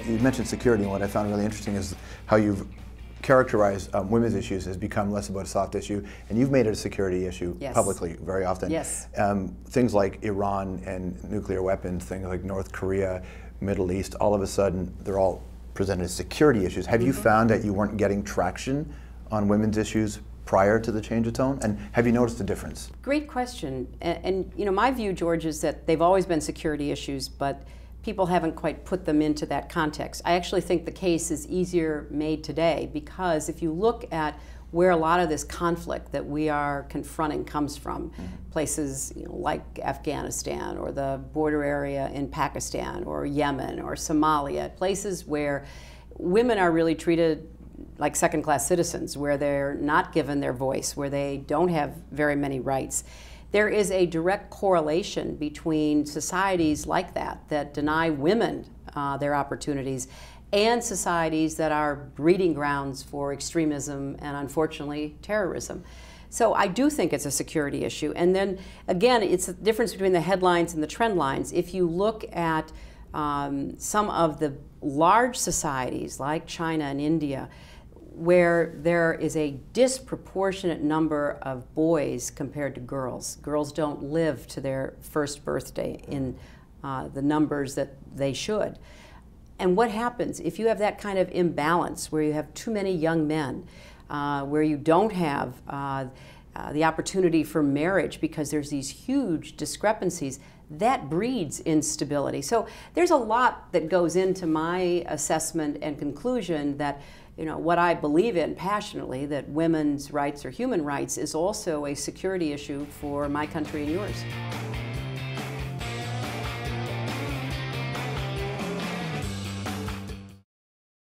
you mentioned security, and what I found really interesting is how you've characterized women's issues has become less about a soft issue, and you've made it a security issue publicly very often. Yes. Things like Iran and nuclear weapons, things like North Korea, Middle East, all of a sudden they're all presented as security issues. Have you found that you weren't getting traction on women's issues prior to the change of tone? And have you noticed a difference? Great question. And you know, my view, George, is that they've always been security issues, but people haven't quite put them into that context. I actually think the case is easier made today because if you look at where a lot of this conflict that we are confronting comes from, places like Afghanistan or the border area in Pakistan or Yemen or Somalia, places where women are really treated like second-class citizens, where they're not given their voice, where they don't have very many rights. There is a direct correlation between societies like that deny women their opportunities and societies that are breeding grounds for extremism and, unfortunately, terrorism. So I do think it's a security issue. And then, again, it's the difference between the headlines and the trend lines. If you look at some of the large societies like China and India, where there is a disproportionate number of boys compared to girls. Girls don't live to their first birthday in the numbers that they should. And what happens if you have that kind of imbalance where you have too many young men, where you don't have the opportunity for marriage because there's these huge discrepancies? That breeds instability. So there's a lot that goes into my assessment and conclusion that what I believe in passionately, that women's rights are human rights, is also a security issue for my country and yours.